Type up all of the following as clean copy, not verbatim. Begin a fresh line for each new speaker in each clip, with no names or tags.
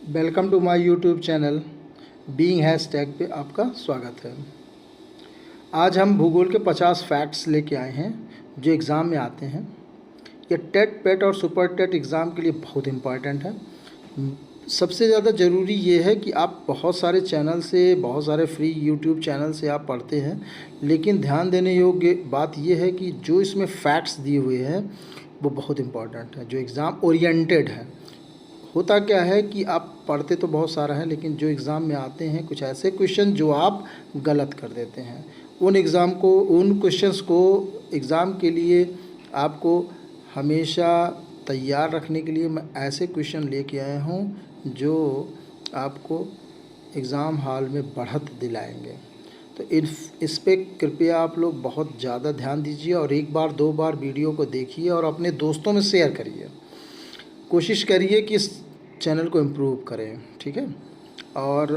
Welcome to my YouTube channel being hashtag पे आपका स्वागत है। आज हम भूगोल के 50 फैक्ट्स लेके आए हैं जो एग्ज़ाम में आते हैं। ये टेट पेट और सुपर टेट एग्ज़ाम के लिए बहुत इम्पॉर्टेंट है। सबसे ज़्यादा ज़रूरी ये है कि आप बहुत सारे चैनल से, बहुत सारे फ्री यूट्यूब चैनल से आप पढ़ते हैं, लेकिन ध्यान देने योग्य बात यह है कि जो इसमें फैक्ट्स दिए हुए हैं वो बहुत इम्पॉर्टेंट है, जो एग्ज़ाम ओरिएंटेड है। होता क्या है कि आप पढ़ते तो बहुत सारा है, लेकिन जो एग्ज़ाम में आते हैं कुछ ऐसे क्वेश्चन जो आप गलत कर देते हैं। उन क्वेश्चंस को एग्ज़ाम के लिए आपको हमेशा तैयार रखने के लिए मैं ऐसे क्वेश्चन लेके आया हूँ जो आपको एग्ज़ाम हॉल में बढ़त दिलाएंगे। तो इस पे कृपया आप लोग बहुत ज़्यादा ध्यान दीजिए और एक बार दो बार वीडियो को देखिए और अपने दोस्तों में शेयर करिए। कोशिश करिए कि इस चैनल को इम्प्रूव करें, ठीक है। और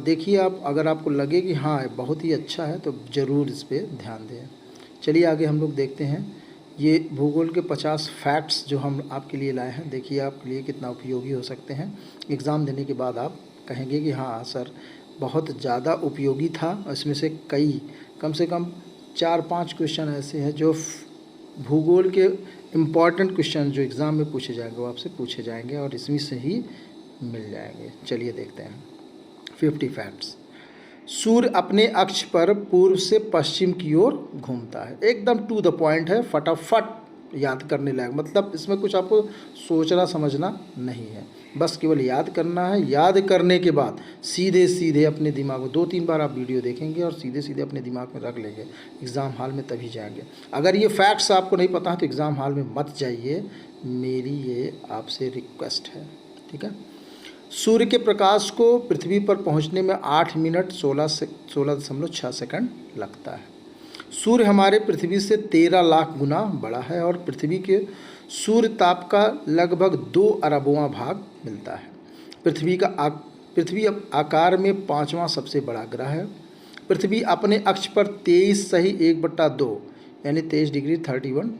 देखिए, आप अगर आपको लगे कि हाँ बहुत ही अच्छा है तो ज़रूर इस पर ध्यान दें। चलिए आगे हम लोग देखते हैं ये भूगोल के 50 फैक्ट्स जो हम आपके लिए लाए हैं। देखिए आपके लिए कितना उपयोगी हो सकते हैं। एग्ज़ाम देने के बाद आप कहेंगे कि हाँ सर बहुत ज़्यादा उपयोगी था। इसमें से कम से कम 4-5 क्वेश्चन ऐसे हैं जो भूगोल के इम्पॉर्टेंट क्वेश्चन जो एग्ज़ाम में पूछे जाएंगे वो आपसे पूछे जाएंगे और इसमें से ही मिल जाएंगे। चलिए देखते हैं 50 फैक्ट्स। सूर्य अपने अक्ष पर पूर्व से पश्चिम की ओर घूमता है। एकदम टू द पॉइंट है, फटाफट याद करने लायक। मतलब इसमें कुछ आपको सोचना समझना नहीं है, बस केवल याद करना है। याद करने के बाद सीधे सीधे अपने दिमाग में 2-3 बार आप वीडियो देखेंगे और सीधे सीधे अपने दिमाग में रख लेंगे। एग्ज़ाम हॉल में तभी जाएंगे। अगर ये फैक्ट्स आपको नहीं पता है तो एग्ज़ाम हॉल में मत जाइए, मेरी ये आपसे रिक्वेस्ट है, ठीक है। सूर्य के प्रकाश को पृथ्वी पर पहुंचने में 8 मिनट 16.6 सेकंड लगता है। सूर्य हमारे पृथ्वी से 13 लाख गुना बड़ा है और पृथ्वी के सूर्य ताप का लगभग 2 अरबवां भाग मिलता है। पृथ्वी आकार में 5वां सबसे बड़ा ग्रह है। पृथ्वी अपने अक्ष पर 23 यानी 23 डिग्री 31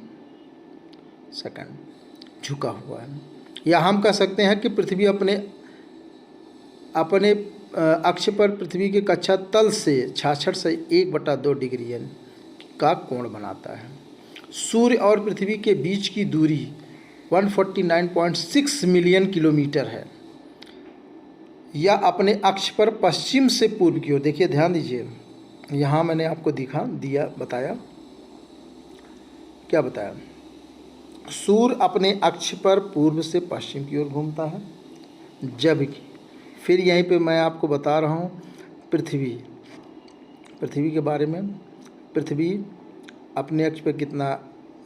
सेकंड झुका हुआ है। या हम कह सकते हैं कि पृथ्वी अपने अक्ष पर पृथ्वी के कक्षा तल से 66 से 1/2 डिग्री का कोण बनाता है। सूर्य और पृथ्वी के बीच की दूरी 149.6 मिलियन किलोमीटर है। यह अपने अक्ष पर पश्चिम से पूर्व की ओर, देखिए ध्यान दीजिए, यहाँ मैंने आपको बताया क्या बताया। सूर्य अपने अक्ष पर पूर्व से पश्चिम की ओर घूमता है, जबकि फिर यहीं पे मैं आपको बता रहा हूँ पृथ्वी के बारे में। पृथ्वी अपने अक्ष पर कितना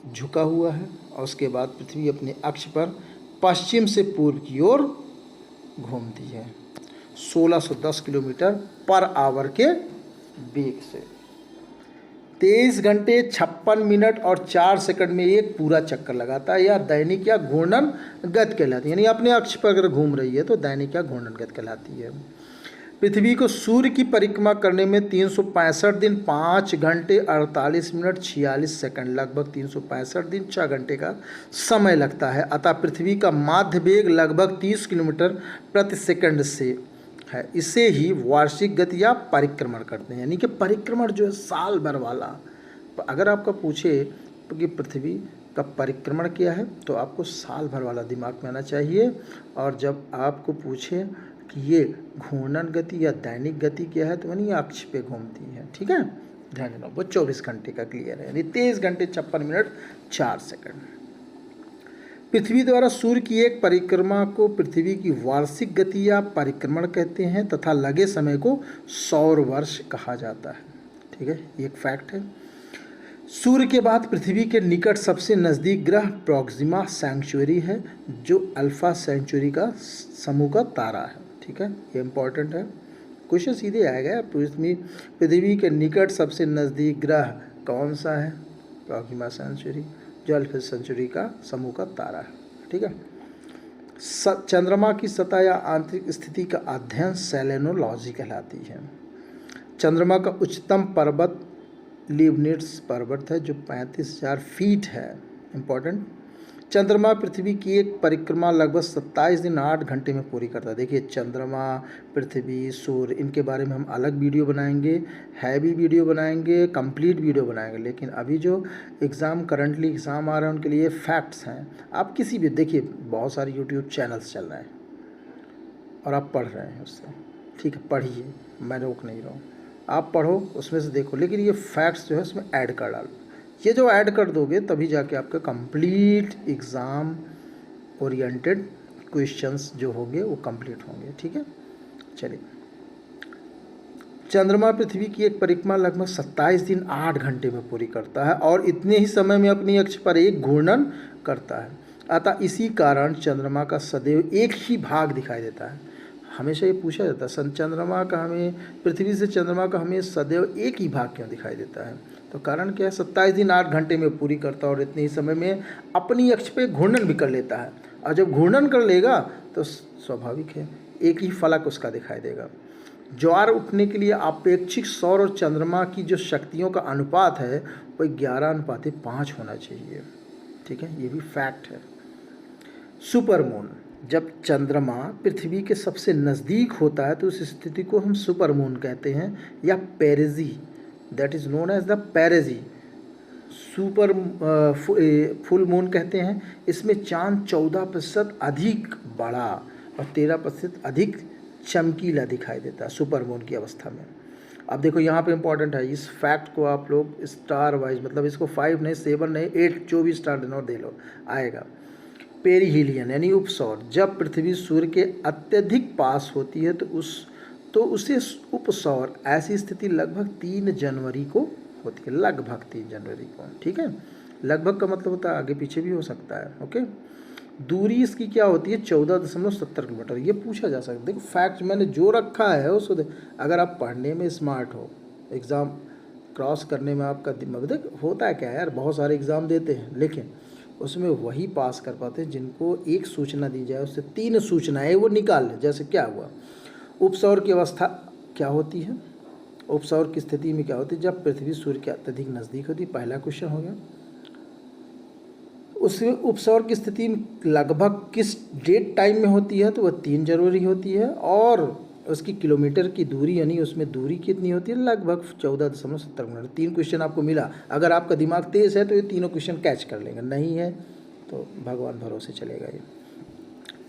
झुका हुआ है और उसके बाद पृथ्वी अपने अक्ष पर पश्चिम से पूर्व की ओर घूमती है 1610 किलोमीटर पर आवर के वेग से। 23 घंटे 56 मिनट और 4 सेकंड में एक पूरा चक्कर लगाता है। या दैनिक या घूर्णन गति कहलाती है, यानी अपने अक्ष पर अगर घूम रही है तो दैनिक या घूर्णन गति कहलाती है। पृथ्वी को सूर्य की परिक्रमा करने में 365 दिन 5 घंटे 48 मिनट 46 सेकंड, लगभग 365 दिन 6 घंटे का समय लगता है। अतः पृथ्वी का माध्य वेग लगभग 30 किलोमीटर प्रति सेकंड से है। इसे ही वार्षिक गति या परिक्रमण करते हैं, यानी कि परिक्रमण जो है साल भर वाला। अगर आपका पूछे कि पृथ्वी का परिक्रमण क्या है तो आपको साल भर वाला दिमाग में आना चाहिए। और जब आपको पूछे कि ये घूर्णन गति या दैनिक गति क्या है तो यानी अक्ष पे घूमती है, ठीक है, ध्यान देना। वो 24 घंटे का क्लियर है, यानी 23 घंटे 56 मिनट 4 सेकंड। पृथ्वी द्वारा सूर्य की एक परिक्रमा को पृथ्वी की वार्षिक गति या परिक्रमण कहते हैं तथा लगे समय को सौर वर्ष कहा जाता है, ठीक है, ये एक फैक्ट है। सूर्य के बाद पृथ्वी के निकट सबसे नज़दीक ग्रह प्रोक्सिमा सेंचुरी है जो अल्फा सेंचुरी का समूह का तारा है, ठीक है, ये इंपॉर्टेंट है। क्वेश्चन सीधे आएगा, पृथ्वी के निकट सबसे नज़दीक ग्रह कौन सा है? प्रोक्सिमा सेंचुरी, जो अल्फा सेंचुरी का समूह का तारा है, ठीक है। चंद्रमा की सतह या आंतरिक स्थिति का अध्ययन सेलेनोलॉजी कहलाती है। चंद्रमा का उच्चतम पर्वत लीबनिट्ज़ पर्वत है जो 35,000 फीट है, इम्पॉर्टेंट। चंद्रमा पृथ्वी की एक परिक्रमा लगभग 27 दिन 8 घंटे में पूरी करता है। देखिए चंद्रमा, पृथ्वी, सूर्य, इनके बारे में हम अलग वीडियो बनाएंगे, हैवी वीडियो बनाएंगे, कंप्लीट वीडियो बनाएंगे। लेकिन अभी जो करंटली एग्ज़ाम आ रहे हैं उनके लिए फैक्ट्स हैं। आप किसी भी देखिए, बहुत सारे यूट्यूब चैनल्स चल रहे हैं और आप पढ़ रहे हैं उससे, ठीक है, पढ़िए, मैं रोक नहीं रहा हूँ, आप पढ़ो, उसमें से देखो, लेकिन ये फैक्ट्स जो है उसमें ऐड कर डालो। ये जो ऐड कर दोगे तभी जाके आपका कंप्लीट एग्ज़ाम ओरिएंटेड क्वेश्चंस जो होंगे वो कंप्लीट होंगे, ठीक है। चलिए, चंद्रमा पृथ्वी की एक परिक्रमा लगभग 27 दिन 8 घंटे में पूरी करता है और इतने ही समय में अपनी अक्ष पर एक घूर्णन करता है। अतः इसी कारण चंद्रमा का सदैव एक ही भाग दिखाई देता है। हमेशा ये पूछा जाता है, चंद्रमा का हमें, पृथ्वी से चंद्रमा का हमें सदैव एक ही भाग क्यों दिखाई देता है? तो कारण क्या है, 27 दिन 8 घंटे में पूरी करता है और इतने ही समय में अपनी अक्ष पे घूर्णन भी कर लेता है। और जब घूर्णन कर लेगा तो स्वाभाविक है एक ही फलक उसका दिखाई देगा। ज्वार उठने के लिए अपेक्षित सौर और चंद्रमा की जो शक्तियों का अनुपात है वो 11:5 होना चाहिए, ठीक है, ये भी फैक्ट है। सुपरमून, जब चंद्रमा पृथ्वी के सबसे नज़दीक होता है तो उस स्थिति को हम सुपरमून कहते हैं या perigee, that is known as the perigee. Super full moon कहते हैं। इसमें चांद 14% अधिक बड़ा और 13% अधिक चमकीला दिखाई देता है सुपर मून की अवस्था में। अब देखो यहाँ पे इम्पॉर्टेंट है, इस फैक्ट को आप लोग स्टार वाइज, मतलब इसको 5 नहीं, 7 नहीं, 8 जो भी स्टार देना दे लो, आएगा। पेरिहीलियन यानी उपसौर, जब पृथ्वी सूर्य के अत्यधिक पास होती है तो उसे उपसौर, ऐसी स्थिति लगभग 3 जनवरी को होती है, लगभग 3 जनवरी को, ठीक है। लगभग का मतलब होता है आगे पीछे भी हो सकता है, ओके। दूरी इसकी क्या होती है, 14.70 किलोमीटर। ये पूछा जा सकता है, देखो फैक्ट मैंने जो रखा है उसको अगर आप पढ़ने में स्मार्ट हो, एग्ज़ाम क्रॉस करने में आपका दिमाग, देख होता है क्या यार, बहुत सारे एग्ज़ाम देते हैं लेकिन उसमें वही पास कर पाते हैं जिनको एक सूचना दी जाए उससे 3 सूचनाएं वो निकाल लें। जैसे क्या हुआ, उपसौर की अवस्था क्या होती है, उपसौर की स्थिति में क्या होती है, जब पृथ्वी सूर्य के अत्यधिक नज़दीक होती है, पहला क्वेश्चन हो गया। उसमें उपसौर की स्थिति लगभग किस डेट टाइम में होती है, तो वह 3 जनवरी होती है। और उसकी किलोमीटर की दूरी, यानी उसमें दूरी कितनी होती है, लगभग 14.70 मिनट। 3 क्वेश्चन आपको मिला, अगर आपका दिमाग तेज़ है तो ये तीनों क्वेश्चन कैच कर लेंगे, नहीं है तो भगवान भरोसे चलेगा ये।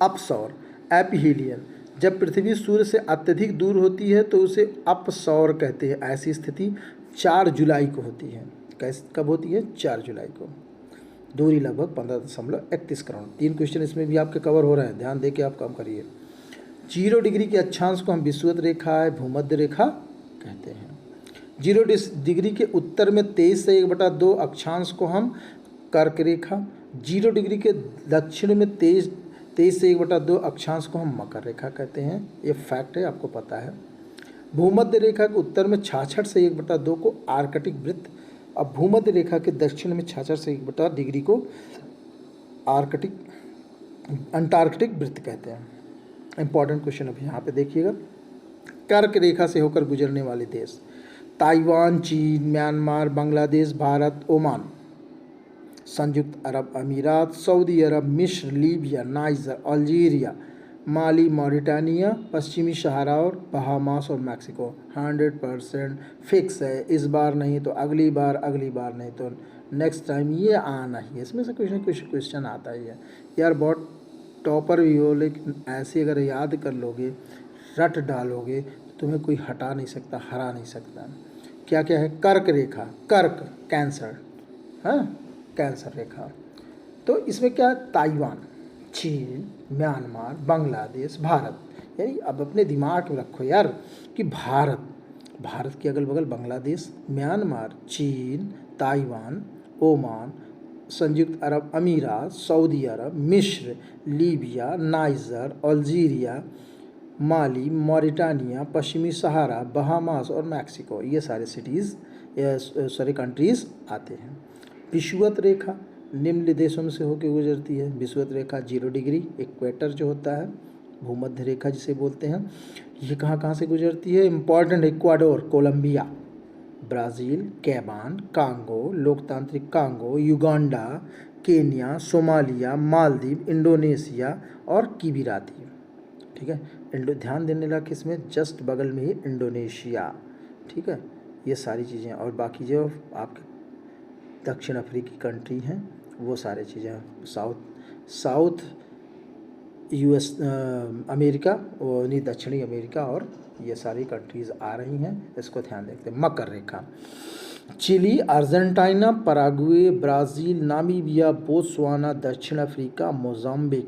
अपसौर, एपीहीलियन, जब पृथ्वी सूर्य से अत्यधिक दूर होती है तो उसे अपसौर कहते हैं। ऐसी स्थिति 4 जुलाई को होती है। कब होती है, 4 जुलाई को। दूरी लगभग 15.31 करोड़। 3 क्वेश्चन इसमें भी आपके कवर हो रहे हैं, ध्यान दे के आप काम करिए। 0 डिग्री के अक्षांश को हम विषुवत रेखा है भूमध्य रेखा कहते हैं। 0 डिग्री के उत्तर में 23 से 1/2 अक्षांश को हम कर्क रेखा, 0 डिग्री के दक्षिण में 23 से 1/2 अक्षांश को हम मकर रेखा कहते हैं। ये फैक्ट है, आपको पता है। भूमध्य रेखा के उत्तर में 66 से 1/2 को आर्कटिक वृत्त, अब भूमध्य रेखा के दक्षिण में 66 से 1/2 डिग्री को अंटार्कटिक वृत्त कहते हैं। इंपॉर्टेंट क्वेश्चन अभी यहाँ पे देखिएगा। कर्क रेखा से होकर गुजरने वाले देश, ताइवान, चीन, म्यांमार, बांग्लादेश, भारत, ओमान, संयुक्त अरब अमीरात, सऊदी अरब, मिस्र, लीबिया, नाइजर, अल्जीरिया, माली, मॉरिटानिया, पश्चिमी सहारा और बहामास और मैक्सिको। 100% फिक्स है, इस बार नहीं तो अगली बार, अगली बार नहीं तो नेक्स्ट टाइम, ये आना ही है। इसमें से कुछ ना कुछ क्वेश्चन आता ही है यार। बहुत टॉपर भी हो लेकिन ऐसे अगर याद कर लोगे, रट डालोगे तो तुम्हें कोई हटा नहीं सकता, हरा नहीं सकता। क्या क्या है, कर्क रेखा, कर्क कैंसर, हाँ कैंसर रेखा। तो इसमें क्या, ताइवान, चीन, म्यांमार, बांग्लादेश, भारत। यानी अब अपने दिमाग में रखो यार कि भारत के अगल बगल बांग्लादेश, म्यांमार, चीन, ताइवान, ओमान, संयुक्त अरब अमीरात, सऊदी अरब, मिस्र, लीबिया, नाइजर, अल्जीरिया, माली, मॉरिटानिया, पश्चिमी सहारा, बहामास और मैक्सिको, ये सारे कंट्रीज़ आते हैं। विषुवत रेखा निम्न देशों में से होकर गुजरती है। विषुवत रेखा 0 डिग्री, इक्वेटर जो होता है, भूमध्य रेखा जिसे बोलते हैं, ये कहाँ से गुजरती है, important, Ecuador, Colombia, Brazil, Gabon, Congo, लोकतांत्रिक Congo, Uganda, Kenya, Somalia, Maldives, Indonesia और किबिराती। ठीक है, ध्यान देने लगा किसमें, जस्ट बगल में ही इंडोनेशिया। ठीक है, ये सारी चीज़ें और बाकी जो आपके दक्षिण अफ्रीकी कंट्री हैं वो सारी चीज़ें, साउथ यूएस अमेरिका और नहीं दक्षिणी अमेरिका और ये सारी कंट्रीज़ आ रही हैं। इसको ध्यान देखते हैं। मकर रेखा Chile, Argentina, Paraguay, Brazil, Namibia, Botswana, दक्षिण अफ्रीका, मोजाम्बिक,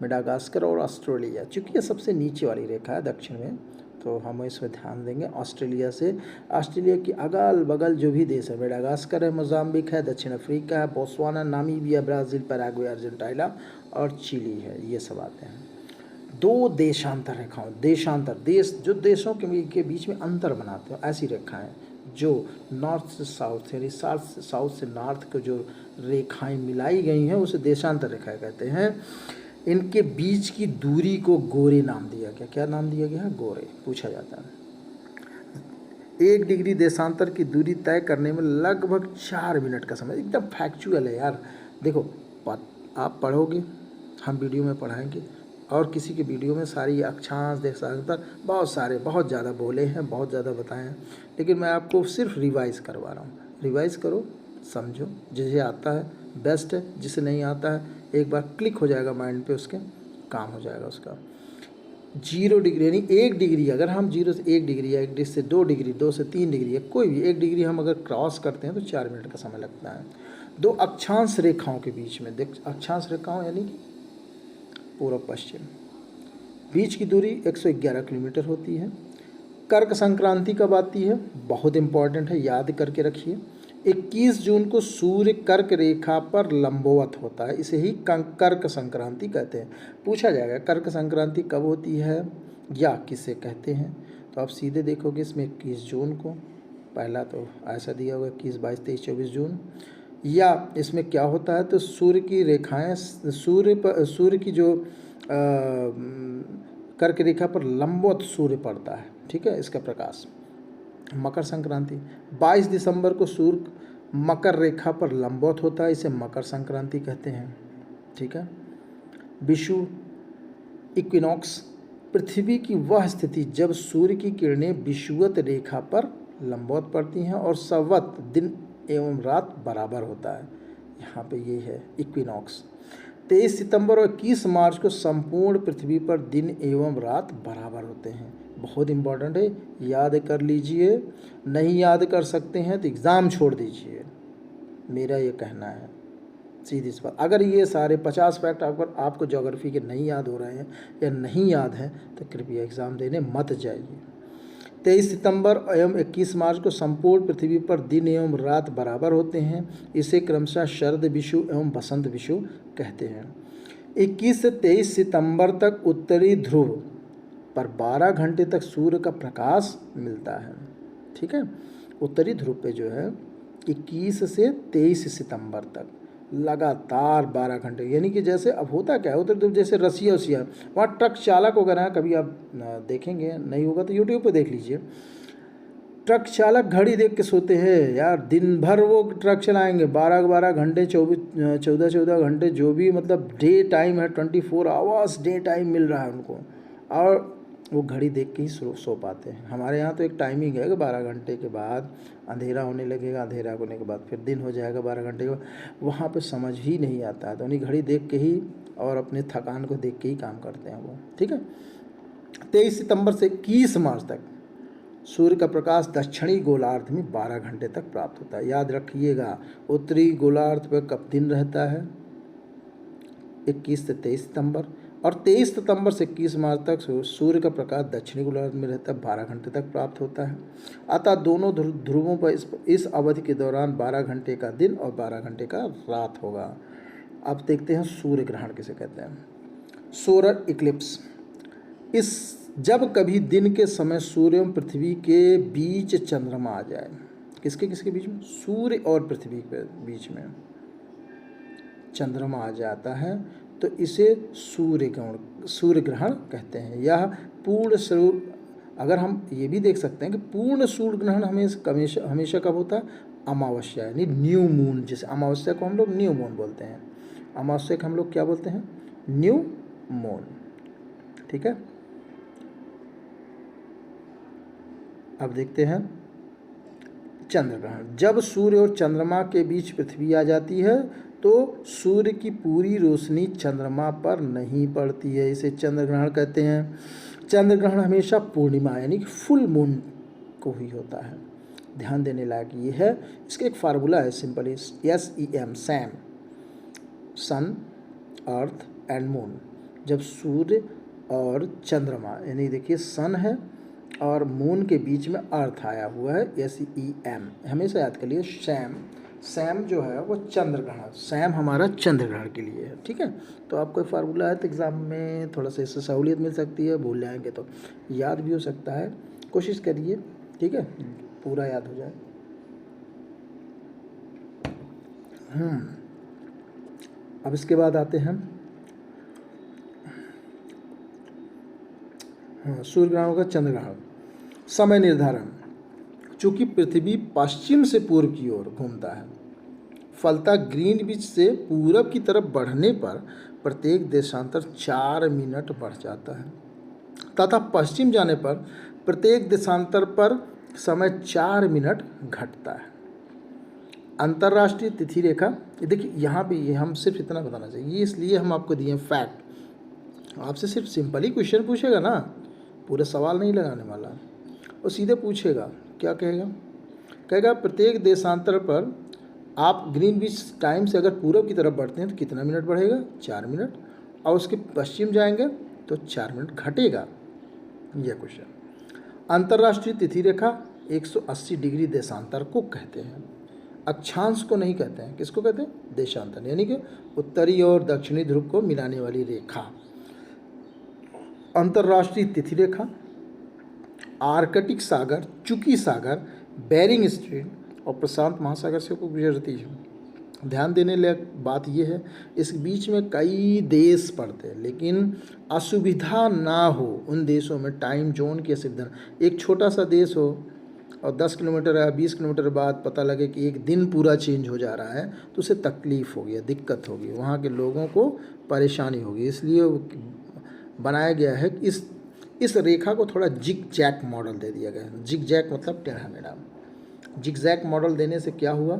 मेडागास्कर और ऑस्ट्रेलिया। चूँकि ये सबसे नीचे वाली रेखा है दक्षिण में, तो हम इसमें ध्यान देंगे। ऑस्ट्रेलिया की अगल बगल जो भी देश है, मेडागास्कर है, मोजाम्बिक है, दक्षिण अफ्रीका है, Botswana, Namibia, Brazil, Paraguay, Argentina और चिली है, ये सब आते हैं। दो देशांतर रेखाओं, देश जो देशों के बीच में अंतर बनाते हैं, ऐसी रेखाएं जो नॉर्थ से साउथ यानी साउथ से नॉर्थ को जो रेखाएं मिलाई गई हैं उसे देशांतर रेखाएं कहते हैं। इनके बीच की दूरी को गोरे नाम दिया गया। क्या नाम दिया गया है? गोरे। पूछा जाता है 1 डिग्री देशांतर की दूरी तय करने में लगभग 4 मिनट का समय। एकदम फैक्चुअल है यार। देखो आप पढ़ोगे, हम वीडियो में पढ़ाएंगे और किसी के वीडियो में सारी अक्षांश देशांतर बहुत ज़्यादा बोले हैं, बहुत ज़्यादा बताए हैं, लेकिन मैं आपको सिर्फ रिवाइज करवा रहा हूँ। रिवाइज करो, समझो, जिसे आता है बेस्ट है, जिसे नहीं आता है एक बार क्लिक हो जाएगा माइंड पे, उसके काम हो जाएगा उसका। 0 डिग्री यानी 1 डिग्री, अगर हम 0 से 1 डिग्री या 1 डिग्री से 2 डिग्री, 2 से 3 डिग्री या कोई भी 1 डिग्री हम अगर क्रॉस करते हैं तो 4 मिनट का समय लगता है। 2 अक्षांश रेखाओं के बीच में, देख अक्षांश रेखाओं यानी कि पूर्व पश्चिम, बीच की दूरी 111 किलोमीटर होती है। कर्क संक्रांति कब आती है? बहुत इंपॉर्टेंट है, याद करके रखिए। 21 जून को सूर्य कर्क रेखा पर लंबवत होता है, इसे ही कर्क संक्रांति कहते हैं। पूछा जाएगा कर्क संक्रांति कब होती है या किसे कहते हैं, तो आप सीधे देखोगे इसमें 21 जून को, पहला तो ऐसा दिया होगा 21, 22, 23, 24 जून। या इसमें क्या होता है, तो सूर्य की रेखाएं सूर्य की जो कर्क रेखा पर लंबवत सूर्य पड़ता है। ठीक है, इसका प्रकाश। मकर संक्रांति 22 दिसंबर को सूर्य मकर रेखा पर लंबवत होता है, इसे मकर संक्रांति कहते हैं। ठीक है। विषुव इक्विनॉक्स पृथ्वी की वह स्थिति जब सूर्य की किरणें विषुवत रेखा पर लंबवत पड़ती हैं और संवत दिन एवं रात बराबर होता है। यहाँ पे ये है इक्विनॉक्स। 23 सितंबर और 21 मार्च को संपूर्ण पृथ्वी पर दिन एवं रात बराबर होते हैं। बहुत इंपॉर्टेंट है, याद कर लीजिए। नहीं याद कर सकते हैं तो एग्ज़ाम छोड़ दीजिए, मेरा ये कहना है सीधी सी बात। अगर ये सारे 50 फैक्ट आपको ज्योग्राफी के नहीं याद हो रहे हैं या नहीं याद हैं तो कृपया एग्ज़ाम देने मत जाइए। 23 सितंबर एवं 21 मार्च को संपूर्ण पृथ्वी पर दिन एवं रात बराबर होते हैं, इसे क्रमशः शरद विषुव एवं बसंत विषुव कहते हैं। 21 से 23 सितंबर तक उत्तरी ध्रुव पर 12 घंटे तक सूर्य का प्रकाश मिलता है। ठीक है, उत्तरी ध्रुव पे जो है 21 से 23 सितंबर तक लगातार 12 घंटे, यानी कि जैसे अब होता क्या है उत्तरी ध्रुव, जैसे रसिया वहाँ ट्रक चालक वगैरह, कभी आप देखेंगे, नहीं होगा तो यूट्यूब पे देख लीजिए। ट्रक चालक घड़ी देख के सोते हैं यार, दिन भर वो ट्रक चलाएंगे, 12 घंटे, 14 घंटे, जो भी मतलब डे टाइम है, 24 आवर्स डे टाइम मिल रहा है उनको, और वो घड़ी देख के ही सो पाते हैं। हमारे यहाँ तो एक टाइमिंग है कि 12 घंटे के बाद अंधेरा होने लगेगा, अंधेरा होने के बाद फिर दिन हो जाएगा 12 घंटे के बाद। वहाँ पे समझ ही नहीं आता है, तो उन्हीं घड़ी देख के ही और अपने थकान को देख के ही काम करते हैं वो। ठीक है। 23 सितंबर से 21 मार्च तक सूर्य का प्रकाश दक्षिणी गोलार्ध में 12 घंटे तक प्राप्त होता है। याद रखिएगा, उत्तरी गोलार्ध पर कब दिन रहता है? 21 से 23 सितंबर, और 23 सितंबर से 21 मार्च तक सूर्य का प्रकाश दक्षिणी गोलार्ध में रहता है, 12 घंटे तक प्राप्त होता है। अतः दोनों ध्रुवों पर इस अवधि के दौरान 12 घंटे का दिन और 12 घंटे का रात होगा। अब देखते हैं सूर्य ग्रहण किसे कहते हैं। सोलर इक्लिप्स, जब कभी दिन के समय सूर्य एवं पृथ्वी के बीच चंद्रमा आ जाए। किसके किसके बीच में? सूर्य और पृथ्वी के बीच में चंद्रमा आ जाता है तो इसे सूर्य ग्रहण कहते हैं। यह पूर्ण स्वरूप, अगर हम ये भी देख सकते हैं कि पूर्ण सूर्य ग्रहण हमेशा कब होता है? अमावस्या यानी न्यू मून, जिसे अमावस्या को हम लोग न्यू मून बोलते हैं। अमावस्या को हम लोग क्या बोलते हैं? New moon. ठीक है, अब देखते हैं चंद्र ग्रहण। जब सूर्य और चंद्रमा के बीच पृथ्वी आ जाती है तो सूर्य की पूरी रोशनी चंद्रमा पर नहीं पड़ती है, इसे चंद्र ग्रहण कहते हैं। चंद्र ग्रहण हमेशा पूर्णिमा यानी कि फुल मून को ही होता है। ध्यान देने लायक ये है, इसका एक फार्मूला है simple, SEM, sam, sun, earth and moon. जब सूर्य और चंद्रमा यानी देखिए सन है और मून के बीच में अर्थ आया हुआ है, SEM, हमेशा याद कर लिए। सैम जो है वो चंद्र ग्रहण, सैम हमारा चंद्र ग्रहण के लिए है। ठीक है, तो आपको फार्मूला है तो एग्ज़ाम में थोड़ा सा इससे सहूलियत मिल सकती है, भूल जाएंगे तो याद भी हो सकता है, कोशिश करिए। ठीक है, पूरा याद हो जाए। अब इसके बाद आते हैं सूर्य ग्रहण का चंद्र ग्रहण। समय निर्धारण, चूंकि पृथ्वी पश्चिम से पूर्व की ओर घूमता है, फलतः ग्रीनविच से पूरब की तरफ बढ़ने पर प्रत्येक देशांतर 4 मिनट बढ़ जाता है तथा पश्चिम जाने पर प्रत्येक देशांतर पर समय 4 मिनट घटता है। अंतर्राष्ट्रीय तिथि रेखा, देखिए यहाँ पे ये हम सिर्फ इतना बताना चाहिए, इसलिए हम आपको दिए फैक्ट। आपसे सिर्फ सिंपल ही क्वेश्चन पूछेगा ना, पूरे सवाल नहीं लगाने वाला, और सीधे पूछेगा। क्या कहेगा? कहेगा प्रत्येक देशांतर पर आप ग्रीनविच टाइम से अगर पूरब की तरफ बढ़ते हैं तो कितना मिनट बढ़ेगा? 4 मिनट, और उसके पश्चिम जाएंगे तो 4 मिनट घटेगा। यह क्वेश्चन। अंतर्राष्ट्रीय तिथि रेखा 180 डिग्री देशांतर को कहते हैं, अक्षांश को नहीं कहते हैं। किसको कहते हैं? देशांतर, यानी कि उत्तरी और दक्षिणी ध्रुव को मिलाने वाली रेखा। अंतर्राष्ट्रीय तिथि रेखा आर्कटिक सागर, चुकी सागर, बेरिंग स्ट्रेट और प्रशांत महासागर से होकर गुजरती है। ध्यान देने लायक बात यह है, इस बीच में कई देश पड़ते हैं, लेकिन असुविधा ना हो उन देशों में टाइम जोन की असुविधा। एक छोटा सा देश हो और 10 किलोमीटर या 20 किलोमीटर बाद पता लगे कि एक दिन पूरा चेंज हो जा रहा है तो उसे तकलीफ़ होगी, दिक्कत होगी, वहाँ के लोगों को परेशानी होगी। इसलिए बनाया गया है कि इस रेखा को थोड़ा जिग जैक मॉडल दे दिया गया है। जिग जैक मतलब टेढ़ा मेढ़ा। जिग जैक मॉडल देने से क्या हुआ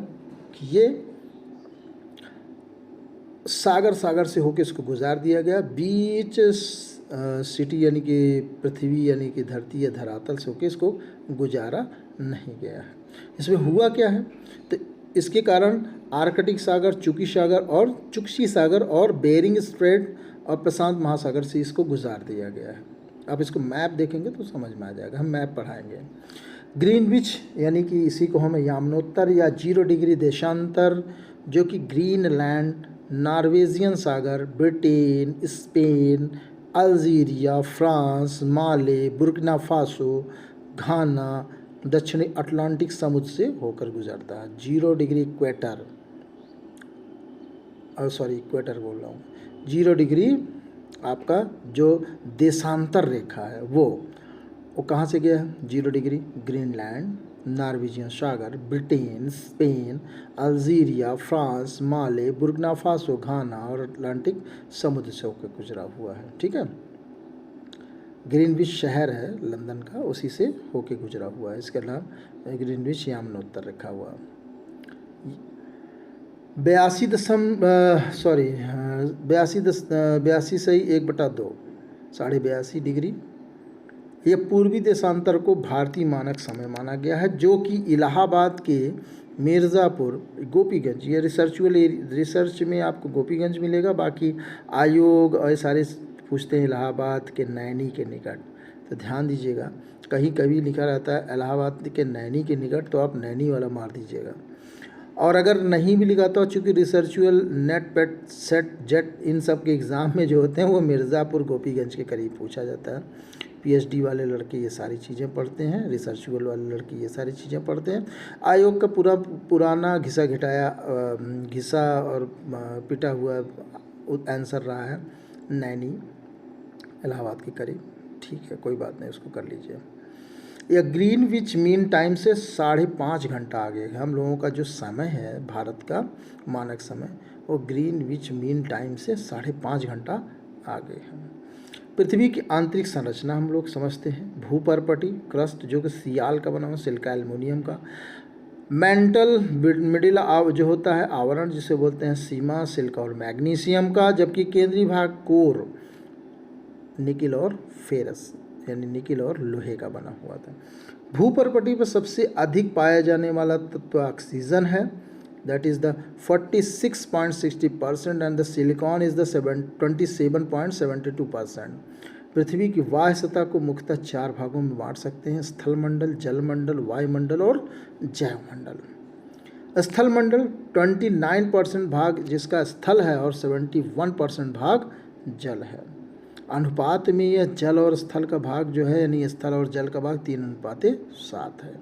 कि ये सागर से होकर इसको गुजार दिया गया, बीच सिटी यानी कि पृथ्वी यानी कि धरती या धरातल से होकर इसको गुजारा नहीं गया है। इसमें हुआ क्या है, तो इसके कारण आर्कटिक सागर, चुकी सागर और बेरिंग स्ट्रेट और प्रशांत महासागर से इसको गुजार दिया गया है। आप इसको मैप देखेंगे तो समझ में आ जाएगा, हम मैप पढ़ाएंगे। ग्रीनविच यानी कि इसी को हम यामनोत्तर या 0 डिग्री देशांतर, जो कि ग्रीनलैंड, नॉर्वेजियन सागर, ब्रिटेन, स्पेन, अल्जीरिया, फ्रांस, माले, बुर्किना फासो, घाना, दक्षिणी अटलांटिक समुद्र से होकर गुजरता है। 0 डिग्री इक्वेटर, इक्वेटर बोल रहा हूँ, 0 डिग्री आपका जो देशांतर रेखा है वो कहाँ से गया है? 0 डिग्री ग्रीनलैंड, नॉर्वेजियन सागर, ब्रिटेन, स्पेन, अल्जीरिया, फ्रांस, माले, बुर्किना फासो, घाना और अटलांटिक समुद्र से होकर गुजरा हुआ है। ठीक है, ग्रीनविच शहर है लंदन का, उसी से होके गुजरा हुआ है, इसका नाम ग्रीनविच यामनोत्तर रखा हुआ। 82 सही 1/2, 82.5 डिग्री। यह पूर्वी देशांतर को भारतीय मानक समय माना गया है, जो कि इलाहाबाद के मिर्ज़ापुर, गोपीगंज, ये रिसर्च में आपको गोपीगंज मिलेगा, बाकी आयोग और सारे पूछते हैं इलाहाबाद के नैनी के निकट। तो ध्यान दीजिएगा, कहीं कभी लिखा रहता है इलाहाबाद के नैनी के निकट, तो आप नैनी वाला मार दीजिएगा। और अगर नहीं भी लिखा तो चूँकि रिसर्चुअल, नेट, पेट, सेट, जेट इन सब के एग्ज़ाम में जो होते हैं वो मिर्ज़ापुर गोपीगंज के करीब पूछा जाता है। PhD वाले लड़के ये सारी चीज़ें पढ़ते हैं, रिसर्चुअल वाले लड़के ये सारी चीज़ें पढ़ते हैं। आयोग का पुराना घिसा और पिटा हुआ आंसर रहा है नैनी, इलाहाबाद के करीब। ठीक है, कोई बात नहीं, उसको कर लीजिए। यह ग्रीनविच मीन टाइम से 5.5 घंटा आगे है। हम लोगों का जो समय है भारत का मानक समय, वो ग्रीनविच मीन टाइम से 5.5 घंटा आगे है। पृथ्वी की आंतरिक संरचना हम लोग समझते हैं। भूपर्पटी क्रस्ट जो कि सियाल का बना हुआ, सिलिका एल्युमिनियम का। मेंटल मिडिल जो होता है आवरण जिसे बोलते हैं सीमा, सिल्का और मैग्नीशियम का। जबकि केंद्रीय भाग कोर निकिल और फेरस यानी निकिल और लोहे का बना हुआ था। भूपर्पटी पर सबसे अधिक पाया जाने वाला तत्व ऑक्सीजन है, that is the 46.60% and the silicon is the 27.72%। पृथ्वी की वायु सतह को मुख्यतः 4 भागों में बांट सकते हैं: स्थलमंडल, जलमंडल, वायुमंडल और जैवमंडल। स्थलमंडल 29% भाग जिसका स्थल है और 71% भाग जल है। अनुपात में यह जल और स्थल का भाग जो है यानी स्थल और जल का भाग 3:7 है।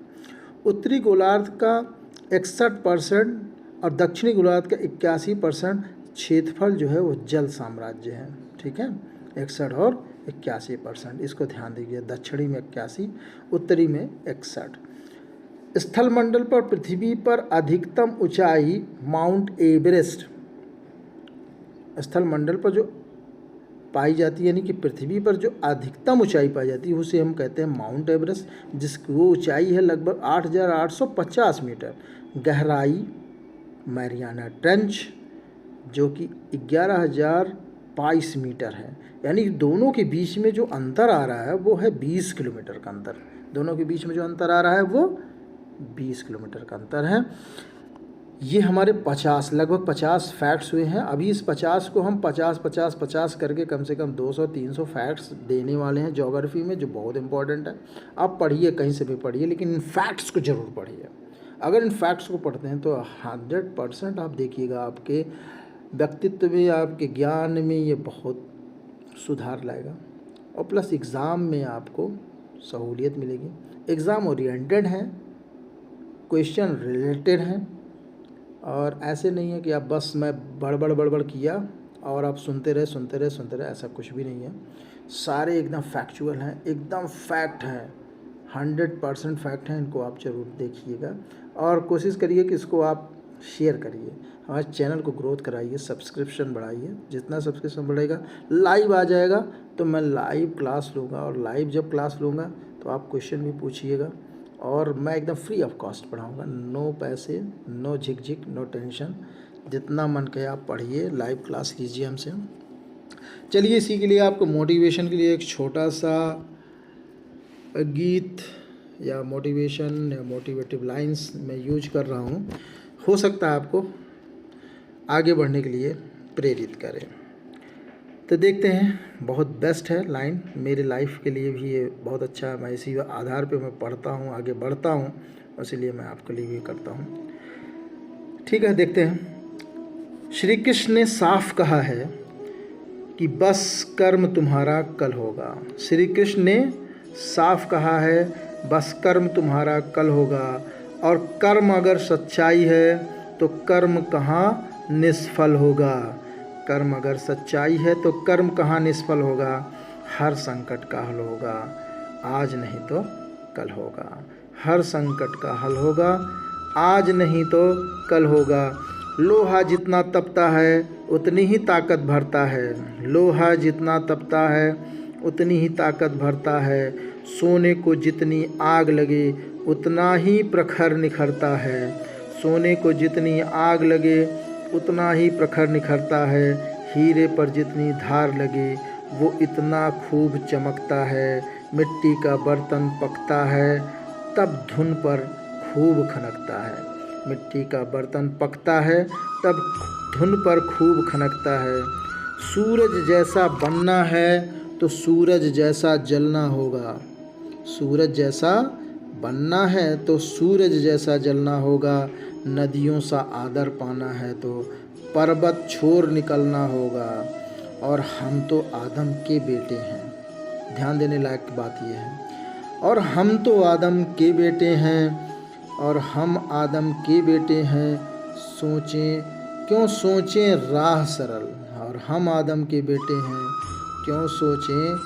उत्तरी गोलार्ध का 61% और दक्षिणी गोलार्ध का 81% क्षेत्रफल जो है वो जल साम्राज्य है। ठीक है, 61 और 81%, इसको ध्यान दीजिए। दक्षिणी में 81, उत्तरी में 61। स्थलमंडल पर पृथ्वी पर अधिकतम ऊंचाई माउंट एवरेस्ट स्थलमंडल पर जो पाई जाती है यानी कि पृथ्वी पर जो अधिकतम ऊंचाई पाई जाती है उसे हम कहते हैं माउंट एवरेस्ट, जिसकी वो ऊंचाई है लगभग 8,850 मीटर। गहराई मैरियाना ट्रेंच जो कि 11,022 मीटर है, यानी दोनों के बीच में जो अंतर आ रहा है वो है 20 किलोमीटर का अंतर। दोनों के बीच में जो अंतर आ रहा है वो 20 किलोमीटर का अंतर है। ये हमारे लगभग 50 फैक्ट्स हुए हैं। अभी इस 50 को हम 50 करके कम से कम 200-300 फैक्ट्स देने वाले हैं ज्योग्राफी में, जो बहुत इंपॉर्टेंट है। आप पढ़िए, कहीं से भी पढ़िए, लेकिन इन फैक्ट्स को ज़रूर पढ़िए। अगर इन फैक्ट्स को पढ़ते हैं तो 100% आप देखिएगा आपके व्यक्तित्व में, आपके ज्ञान में ये बहुत सुधार लाएगा और प्लस एग्ज़ाम में आपको सहूलियत मिलेगी। एग्ज़ाम ओरिएंटेड है, क्वेश्चन रिलेटेड हैं और ऐसे नहीं है कि आप बस मैं बड़बड़ किया और आप सुनते रहे, ऐसा कुछ भी नहीं है। सारे एकदम फैक्चुअल हैं, एकदम फैक्ट हैं, 100% फैक्ट हैं। इनको आप ज़रूर देखिएगा और कोशिश करिए कि इसको आप शेयर करिए, हमारे चैनल को ग्रोथ कराइए, सब्सक्रिप्शन बढ़ाइए। जितना सब्सक्रिप्शन बढ़ेगा लाइव आ जाएगा तो मैं लाइव क्लास लूँगा और लाइव जब क्लास लूँगा तो आप क्वेश्चन भी पूछिएगा और मैं एकदम फ्री ऑफ कॉस्ट पढ़ाऊँगा। नो पैसे, नो झिक, नो टेंशन। जितना मन कहे आप पढ़िए, लाइव क्लास लीजिए हमसे। चलिए, इसी के लिए आपको मोटिवेशन के लिए एक छोटा सा गीत या मोटिवेशन या मोटिवेटिव लाइंस मैं यूज कर रहा हूँ, हो सकता है आपको आगे बढ़ने के लिए प्रेरित करें। तो देखते हैं, बहुत बेस्ट है लाइन, मेरे लाइफ के लिए भी ये बहुत अच्छा है। मैं इसी आधार पे मैं पढ़ता हूँ, आगे बढ़ता हूँ, इसीलिए मैं आपके लिए भी करता हूँ। ठीक है, देखते हैं। श्री कृष्ण ने साफ कहा है कि बस कर्म तुम्हारा कल होगा। श्री कृष्ण ने साफ कहा है बस कर्म तुम्हारा कल होगा, और कर्म अगर सच्चाई है तो कर्म कहाँ निष्फल होगा। कर्म अगर सच्चाई है तो कर्म कहाँ निष्फल होगा। हर संकट का हल होगा, आज नहीं तो कल होगा। हर संकट का हल होगा, आज नहीं तो कल होगा। लोहा जितना तपता है उतनी ही ताकत भरता है। लोहा जितना तपता है उतनी ही ताकत भरता है। सोने को जितनी आग लगे उतना ही प्रखर निखरता है। सोने को जितनी आग लगे उतना ही प्रखर निखरता है। हीरे पर जितनी धार लगे वो इतना खूब चमकता है। मिट्टी का बर्तन पकता है तब धुन पर खूब खनकता है। मिट्टी का बर्तन पकता है तब धुन पर खूब खनकता है। सूरज जैसा बनना है तो सूरज जैसा जलना होगा। सूरज जैसा बनना है तो सूरज जैसा जलना होगा। नदियों सा आदर पाना है तो पर्वत छोड़ निकलना होगा। और हम तो आदम के बेटे हैं। ध्यान देने लायक बात यह है। और हम तो आदम के बेटे हैं, और हम आदम के बेटे हैं। क्यों सोचें राह सरल। और हम आदम के बेटे हैं, क्यों सोचें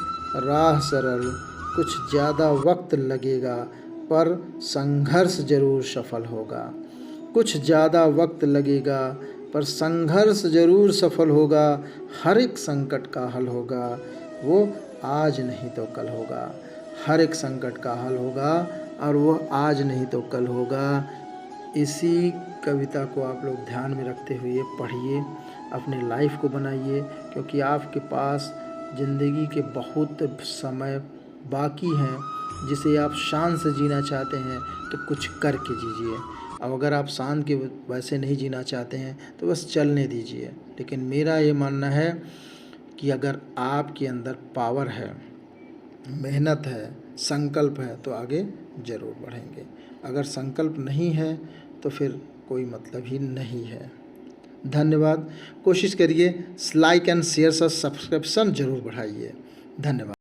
राह सरल। कुछ ज़्यादा वक्त लगेगा पर संघर्ष जरूर सफल होगा। कुछ ज़्यादा वक्त लगेगा पर संघर्ष जरूर सफल होगा, हर एक संकट का हल होगा, वो आज नहीं तो कल होगा। हर एक संकट का हल होगा और वो आज नहीं तो कल होगा। इसी कविता को आप लोग ध्यान में रखते हुए पढ़िए, अपने लाइफ को बनाइए, क्योंकि आपके पास ज़िंदगी के बहुत समय बाकी हैं जिसे आप शान से जीना चाहते हैं तो कुछ करके जीजिए। अब अगर आप शान के वैसे नहीं जीना चाहते हैं तो बस चलने दीजिए। लेकिन मेरा ये मानना है कि अगर आपके अंदर पावर है, मेहनत है, संकल्प है तो आगे ज़रूर बढ़ेंगे। अगर संकल्प नहीं है तो फिर कोई मतलब ही नहीं है। धन्यवाद। कोशिश करिए लाइक एंड शेयर सब्सक्रिप्शन ज़रूर बढ़ाइए। धन्यवाद।